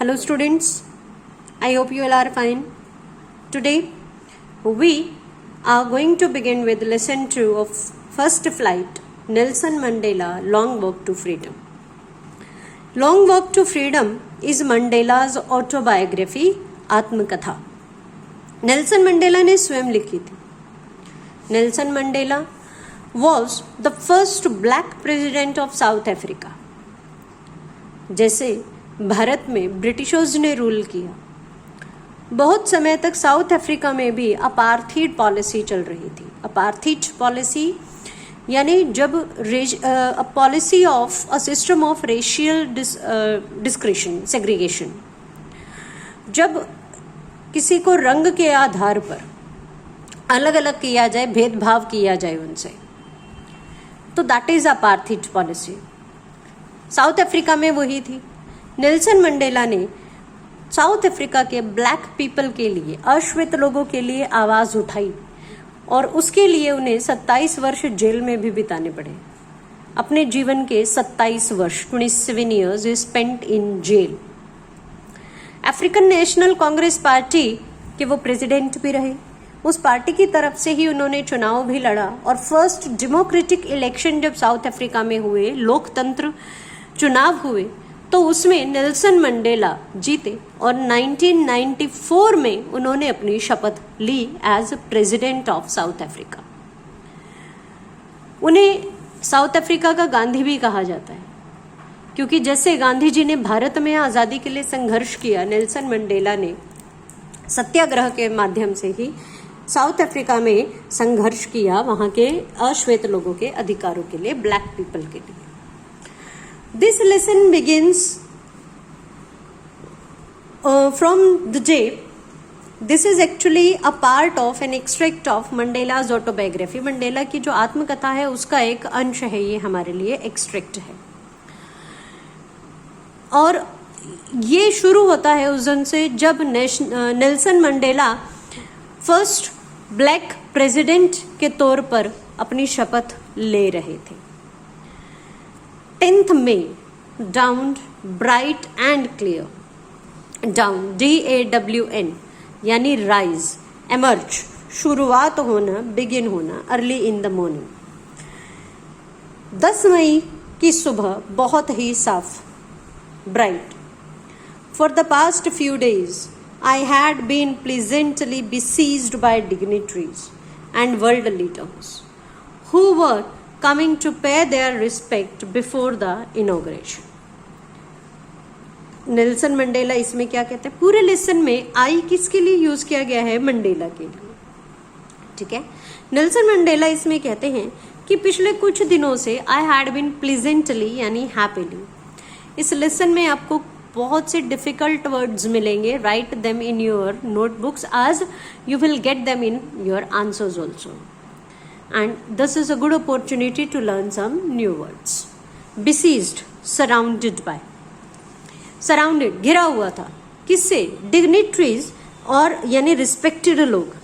Hello students, I hope you all are fine. Today we are going to begin with lesson 2 of First Flight, Nelson Mandela Long Walk to Freedom. Long Walk to Freedom is Mandela's autobiography, आत्मकथा. Nelson Mandela ने स्वयं लिखी थी. Nelson Mandela was the first black president of South Africa. जैसे भारत में Britishers ने rule किया, बहुत समय तक साउथ अफ्रीका में भी अपार्थीड पॉलिसी चल रही थी. अपार्थीड पॉलिसी यानी जब policy of a system of racial discretion segregation, जब किसी को रंग के आधार पर अलग अलग किया जाए, भेदभाव किया जाए उनसे, तो that is apartheid policy. South Africa में वही थी. नेल्सन मंडेला ने साउथ अफ्रीका के ब्लैक पीपल के लिए, अश्वेत लोगों के लिए आवाज़ उठाई और उसके लिए उन्हें 27 वर्ष जेल में भी बिताने पड़े. अपने जीवन के 27 वर्ष 27 years spent in jail. African National Congress party के वो प्रेसिडेंट भी रहे. उस पार्टी की तरफ से ही उन्होंने चुनाव भी लड़ा और फर्स्ट डेमोक्रेटिक इलेक्शन जब साउथ अफ्रीका में हुए, लोकतंत्र चुनाव हुए, तो उसमें नेल्सन मंडेला जीते और 1994 में उन्होंने अपनी शपथ ली as president of South Africa. उन्हें साउथ अफ्रीका का गांधी भी कहा जाता है, क्योंकि जैसे गांधी जी ने भारत में आज़ादी के लिए संघर्ष किया, नेल्सन मंडेला ने सत्याग्रह के माध्यम से ही साउथ अफ्रीका में संघर्ष किया, वहाँ के अश्वेत लोगों के अधिकारों के लिए, ब्लैक पीपल के लिए. This lesson begins from the day. This is actually a part of an extract of Mandela's autobiography. Mandela की जो आत्मकथा है उसका एक अंश है, ये हमारे लिए एक्सट्रैक्ट है. और ये शुरू होता है उस दिन से जब Nelson Mandela first black president के तौर पर अपनी शपथ ले रहे थे. 10th May, dawned bright and clear. Dawn, DAWN, यानी rise, emerge, शुरुआत होना, begin होना, early in the morning. 10 मई की सुबह बहुत ही साफ, bright. For the past few days, I had been pleasantly besieged by dignitaries and world leaders who were coming to pay their respect before the inauguration. Nelson Mandela इसमें क्या कहते हैं, पूरे lesson में आई किसके लिए यूज किया गया है, मंडेला के लिए. ठीक है. नेल्सन मंडेला इसमें कहते हैं कि पिछले कुछ दिनों से आई हैड बीन प्लीजेंटली यानी हैप्पीली. इस लेसन में आपको बहुत से डिफिकल्ट वर्ड्स मिलेंगे. Write them in your notebooks as you will get them in your answers also. And this is a good opportunity to learn some new words. Besieged, surrounded by. Surrounded, घिरा हुआ था. किससे? Dignitaries और यानी respected लोग,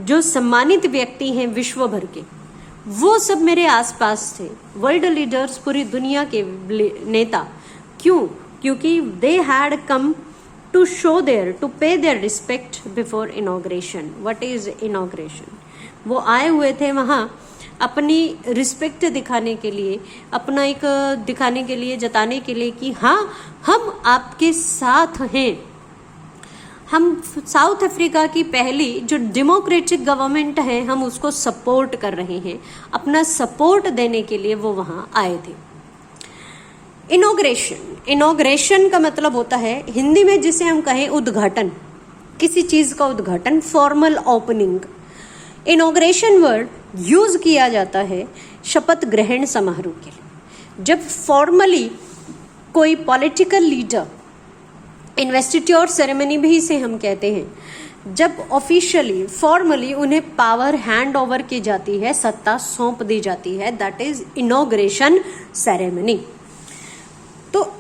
जो सम्मानित व्यक्ति हैं विश्व भर के, वो सब मेरे आसपास थे. वर्ल्ड लीडर्स, पूरी दुनिया के नेता. क्यों? क्योंकि they had come to show to pay their respect before inauguration. What is inauguration? वो आए हुए थे वहाँ अपनी रिस्पेक्ट दिखाने के लिए, अपना एक दिखाने के लिए, जताने के लिए कि हाँ, हम आपके साथ हैं. हम साउथ अफ्रीका की पहली जो डेमोक्रेटिक गवर्नमेंट है, हम उसको सपोर्ट कर रहे हैं. अपना सपोर्ट देने के लिए वो वहाँ आए थे. इनॉग्रेशन का मतलब होता है हिंदी में जिसे हम कहें उद्घाटन, किसी चीज़ का उद्घाटन, formal opening. Inauguration word use किया जाता है शपथ ग्रहण समारोह के लिए. जब फॉर्मली कोई पॉलिटिकल लीडर, इन्वेस्टिट्योर सेरेमनी भी इसे हम कहते हैं, जब ऑफिशियली फॉर्मली उन्हें पावर हैंड ओवर की जाती है, सत्ता सौंप दी जाती है, दैट इज इनॉग्रेशन सेरेमनी. तो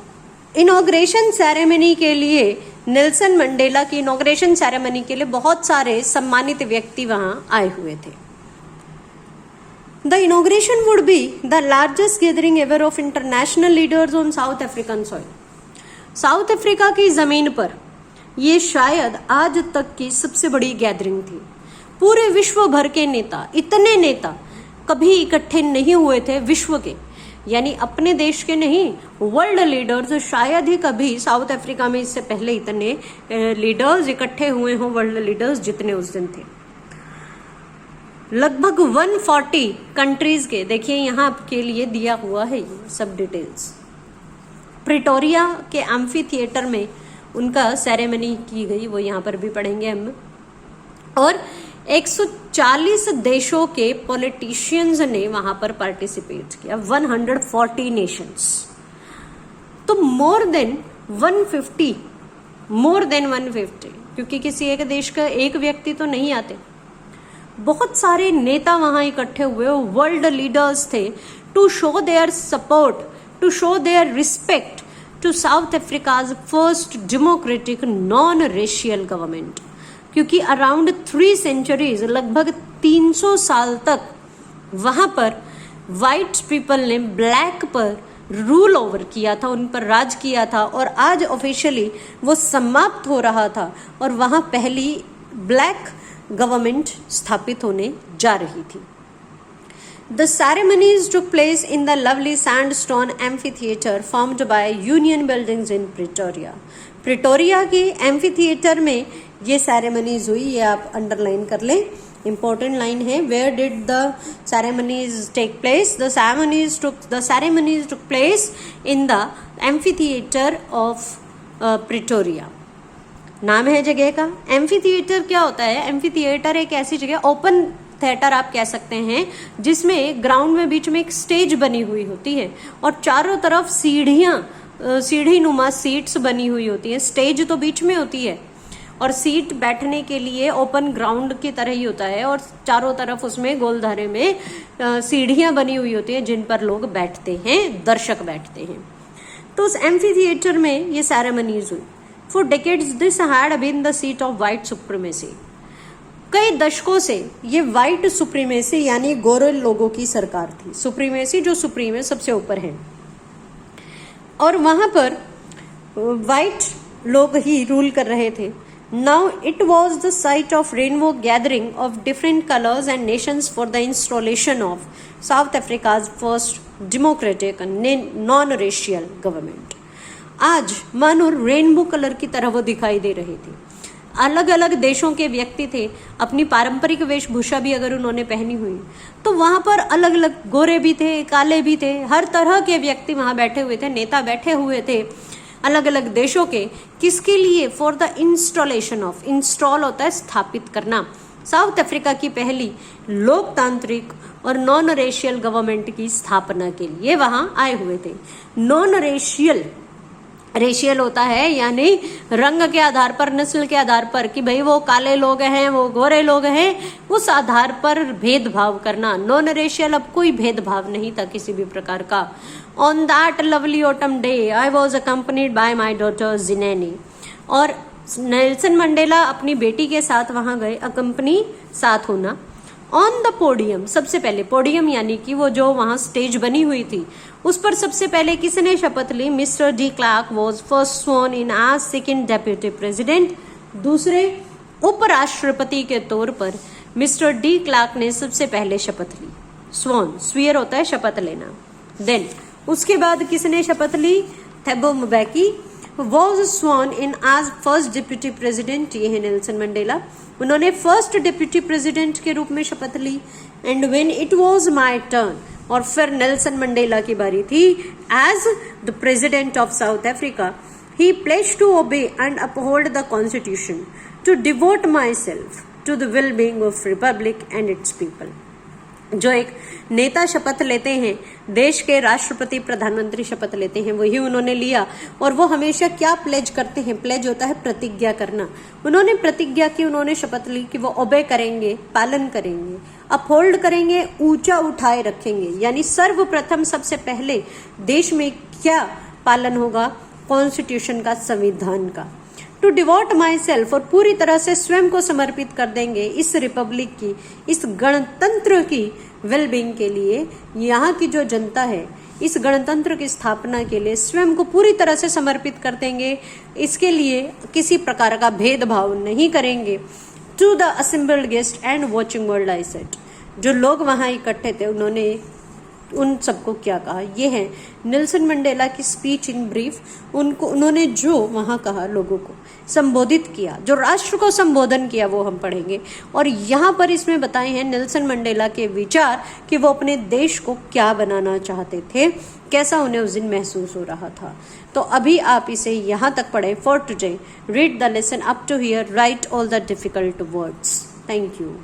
इनॉग्रेशन सेरेमनी के लिए, नेल्सन मंडेला की इनॉग्रेशन सेरेमनी के लिए बहुत सारे सम्मानित व्यक्ति वहां आए हुए थे. The inauguration would be the largest gathering ever of international leaders on south African soil. South Africa की जमीन पर ये शायद आज तक की सबसे बड़ी गैदरिंग थी। पूरे विश्व भर के नेता, इतने नेता कभी इकट्ठे नहीं हुए थे विश्व के, यानी अपने देश के नहीं, वर्ल्ड लीडर्स शायद ही कभी साउथ अफ्रीका में इससे पहले इतने लीडर्स इकट्ठे हुए हों, वर्ल्ड लीडर्स जितने उस दिन थे। लगभग 140 कंट्रीज के, देखिए यहाँ आपके लिए दिया हुआ है ये सब डिटेल्स। प्रिटोरिया के एम्फी थिएटर में उनका सेरेमनी की गई, वो यहाँ पर भी पढ़ेंगे हम। और 140 देशों के पॉलिटिशियंस ने वहां पर पार्टिसिपेट किया, 140 नेशंस। तो मोर देन 150, क्योंकि किसी एक देश का एक व्यक्ति तो नहीं आते, बहुत सारे नेता वहां इकट्ठे हुए, वर्ल्ड लीडर्स थे, to show their support, to show their respect to South Africa's first democratic non racial government. क्योंकि अराउंड 3 सेंचुरीज, लगभग 300 साल तक वहां पर व्हाइट पीपल ने ब्लैक पर रूल ओवर किया था, उन पर राज किया था, और आज ऑफिशियली वो समाप्त हो रहा था और वहां पहली ब्लैक गवर्नमेंट स्थापित होने जा रही थी। The ceremonies took place in the lovely sandstone amphitheater formed by Union Buildings in Pretoria. Pretoria के एम्फीथिएटर में ये सेरेमनीज हुई, ये आप अंडरलाइन कर लें, इंपॉर्टेंट लाइन है। Where did the ceremonies take place? The ceremonies took place in the amphitheatre of Pretoria. नाम है जगह का। एम्फीथिएटर क्या होता है? एम्फीथिएटर एक ऐसी जगह, ओपन थिएटर आप कह सकते हैं, जिसमें ग्राउंड में बीच में एक स्टेज बनी हुई होती है और चारों तरफ सीढ़ी नुमा सीट्स बनी हुई होती है। स्टेज तो बीच में होती है और सीट बैठने के लिए ओपन ग्राउंड की तरह ही होता है, और चारों तरफ उसमें गोलधारे में सीढ़ियां बनी हुई होती है जिन पर लोग बैठते हैं, दर्शक बैठते हैं। तो उस एम्फीथिएटर में ये सेरेमनीज हुई। For decades this had been the seat of white supremacy. कई दशकों से ये व्हाइट सुप्रीमेसी यानी गोरे लोगों की सरकार थी। सुप्रीमेसी जो सुप्रीम है, सबसे ऊपर है, और वहां पर व्हाइट लोग ही रूल कर रहे थे। Now it was the site of rainbow gathering of different colors and nations for the installation of South Africa's first democratic and non-racial government. आज मानो रेनबो कलर की तरह वो दिखाई दे रहे थे। अलग अलग देशों के व्यक्ति थे, अपनी पारंपरिक वेशभूषा भी अगर उन्होंने पहनी हुई, तो वहां पर अलग अलग गोरे भी थे, काले भी थे, हर तरह के व्यक्ति वहां बैठे हुए थे, नेता बैठे हुए थे अलग अलग देशों के। किसके लिए? For the installation of, install होता है स्थापित करना, साउथ अफ्रीका की पहली लोकतांत्रिक और नॉन रेशियल गवर्नमेंट की स्थापना के लिए वहां आए हुए थे। नॉन रेशियल होता है यानी रंग के आधार पर, नस्ल के आधार पर, कि भाई वो काले लोग हैं, वो गोरे लोग हैं, उस आधार पर भेदभाव करना। नॉन रेशियल, अब कोई भेदभाव नहीं था किसी भी प्रकार का। On that lovely autumn day I was accompanied by my daughter Zenani. और नेल्सन मंडेला अपनी बेटी के साथ वहां गए, अकम्पनी साथ होना। ऑन द पोडियम, सबसे पहले पोडियम यानी कि वो जो वहां स्टेज बनी हुई थी, उस पर सबसे पहले किसने शपथ ली? Mister de Klerk was first sworn in as second deputy president. दूसरे उपराष्ट्रपति के तौर पर मिस्टर डी क्लार्क ने सबसे पहले शपथ ली। स्वॉन, स्वीयर होता है शपथ लेना। देन उसके बाद किसने शपथ ली? Thabo Mbeki was sworn in as first deputy president. ये है नेल्सन मंडेला, उन्होंने फर्स्ट डिप्यूटी प्रेसिडेंट के रूप में शपथ ली। And when it was my turn, और फिर नेल्सन मंडेला की बारी थी as the president of South Africa, he pledge to obey and uphold the constitution, to devote my self to the well being of republic and its people. जो एक नेता शपथ लेते हैं, देश के राष्ट्रपति प्रधानमंत्री शपथ लेते हैं, वही उन्होंने लिया। और वो हमेशा क्या प्लेज करते हैं? प्लेज होता है प्रतिज्ञा करना। उन्होंने प्रतिज्ञा की, उन्होंने शपथ ली कि वो ओबे करेंगे, पालन करेंगे, अपहोल्ड करेंगे, ऊंचा उठाए रखेंगे। यानी सर्वप्रथम सबसे पहले देश में क्या पालन होगा? कॉन्स्टिट्यूशन का, संविधान का। टू डिवोट माई सेल्फ, और पूरी तरह से स्वयं को समर्पित कर देंगे इस रिपब्लिक की, इस गणतंत्र की वेलबींग के लिए। यहाँ की जो जनता है, इस गणतंत्र की स्थापना के लिए स्वयं को पूरी तरह से समर्पित कर देंगे, इसके लिए किसी प्रकार का भेदभाव नहीं करेंगे। To the assembled guest and watching world I said, जो लोग वहाँ इकट्ठे थे उन्होंने उन सबको क्या कहा, ये है नेल्सन मंडेला की स्पीच इन ब्रीफ। उन्होंने जो वहाँ कहा, लोगों को संबोधित किया, जो राष्ट्र को संबोधन किया, वो हम पढ़ेंगे। और यहाँ पर इसमें बताए हैं नेल्सन मंडेला के विचार कि वो अपने देश को क्या बनाना चाहते थे, कैसा उन्हें उस दिन महसूस हो रहा था। तो अभी आप इसे यहाँ तक पढ़ें। For today read the lesson up to here, right all the difficult words. Thank you.